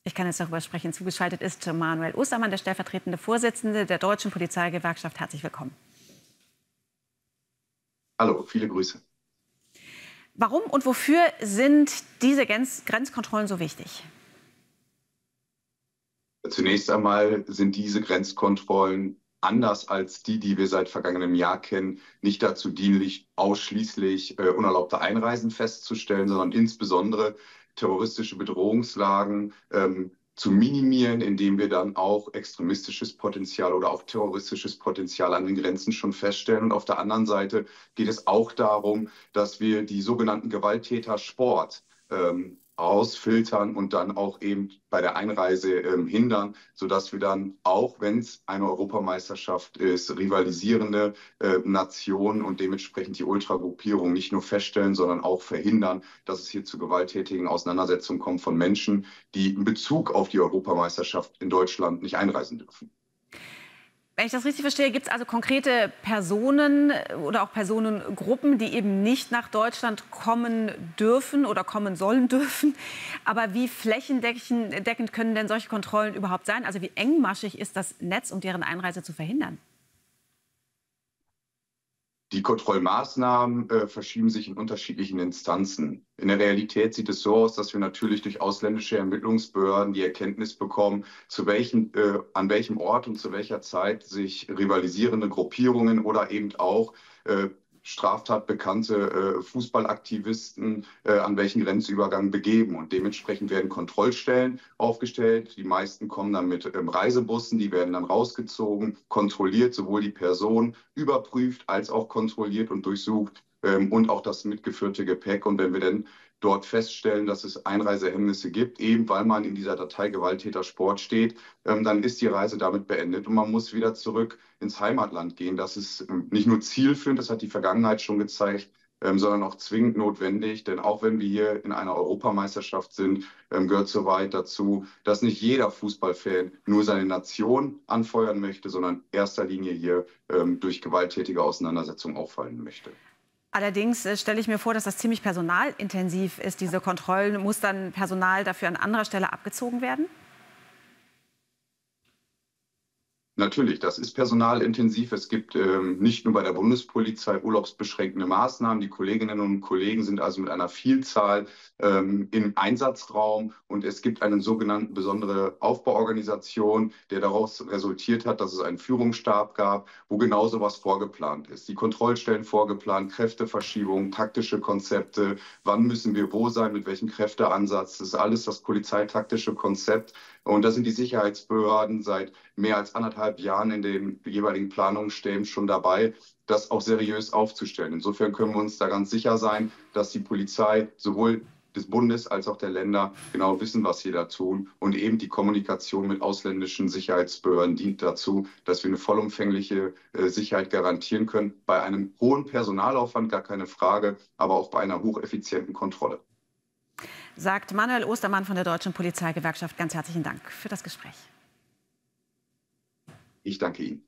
Ich kann jetzt darüber sprechen. Zugeschaltet ist Manuel Ostermann, der stellvertretende Vorsitzende der Deutschen Polizeigewerkschaft. Herzlich willkommen. Hallo, viele Grüße. Warum und wofür sind diese Grenzkontrollen so wichtig? Zunächst einmal sind diese Grenzkontrollen anders als die wir seit vergangenem Jahr kennen, nicht dazu dienlich, ausschließlich unerlaubte Einreisen festzustellen, sondern insbesondere terroristische Bedrohungslagen zu minimieren, indem wir dann auch extremistisches Potenzial oder auch terroristisches Potenzial an den Grenzen schon feststellen. Und auf der anderen Seite geht es auch darum, dass wir die sogenannten Gewalttäter Sport ausfiltern und dann auch eben bei der Einreise hindern, sodass wir dann, auch wenn es eine Europameisterschaft ist, rivalisierende Nationen und dementsprechend die Ultragruppierung nicht nur feststellen, sondern auch verhindern, dass es hier zu gewalttätigen Auseinandersetzungen kommt von Menschen, die in Bezug auf die Europameisterschaft in Deutschland nicht einreisen dürfen. Wenn ich das richtig verstehe, gibt es also konkrete Personen oder auch Personengruppen, die eben nicht nach Deutschland kommen dürfen oder kommen sollen dürfen. Aber wie flächendeckend können denn solche Kontrollen überhaupt sein? Also wie engmaschig ist das Netz, um deren Einreise zu verhindern? Die Kontrollmaßnahmen verschieben sich in unterschiedlichen Instanzen. In der Realität sieht es so aus, dass wir natürlich durch ausländische Ermittlungsbehörden die Erkenntnis bekommen, an welchem Ort und zu welcher Zeit sich rivalisierende Gruppierungen oder eben auch straftatbekannte Fußballaktivisten an welchen Grenzübergang begeben. Und dementsprechend werden Kontrollstellen aufgestellt. Die meisten kommen dann mit Reisebussen, die werden dann rausgezogen, kontrolliert, sowohl die Person überprüft als auch kontrolliert und durchsucht und auch das mitgeführte Gepäck. Und wenn wir dann dort feststellen, dass es Einreisehemmnisse gibt, eben weil man in dieser Datei Gewalttäter Sport steht, dann ist die Reise damit beendet und man muss wieder zurück ins Heimatland gehen. Das ist nicht nur zielführend, das hat die Vergangenheit schon gezeigt, sondern auch zwingend notwendig. Denn auch wenn wir hier in einer Europameisterschaft sind, gehört soweit dazu, dass nicht jeder Fußballfan nur seine Nation anfeuern möchte, sondern in erster Linie hier durch gewalttätige Auseinandersetzungen auffallen möchte. Allerdings stelle ich mir vor, dass das ziemlich personalintensiv ist, diese Kontrollen. Muss dann Personal dafür an anderer Stelle abgezogen werden? Natürlich, das ist personalintensiv. Es gibt nicht nur bei der Bundespolizei urlaubsbeschränkende Maßnahmen. Die Kolleginnen und Kollegen sind also mit einer Vielzahl im Einsatzraum und es gibt eine sogenannte besondere Aufbauorganisation, der daraus resultiert hat, dass es einen Führungsstab gab, wo genau sowas vorgeplant ist. Die Kontrollstellen vorgeplant, Kräfteverschiebung, taktische Konzepte, wann müssen wir wo sein, mit welchem Kräfteansatz. Das ist alles das polizeitaktische Konzept. Und da sind die Sicherheitsbehörden seit mehr als 1,5 Jahren in den jeweiligen Planungsstellen schon dabei, das auch seriös aufzustellen. Insofern können wir uns da ganz sicher sein, dass die Polizei sowohl des Bundes als auch der Länder genau wissen, was sie da tun. Und eben die Kommunikation mit ausländischen Sicherheitsbehörden dient dazu, dass wir eine vollumfängliche Sicherheit garantieren können. Bei einem hohen Personalaufwand, gar keine Frage, aber auch bei einer hocheffizienten Kontrolle. Sagt Manuel Ostermann von der Deutschen Polizeigewerkschaft. Ganz herzlichen Dank für das Gespräch. Ich danke Ihnen.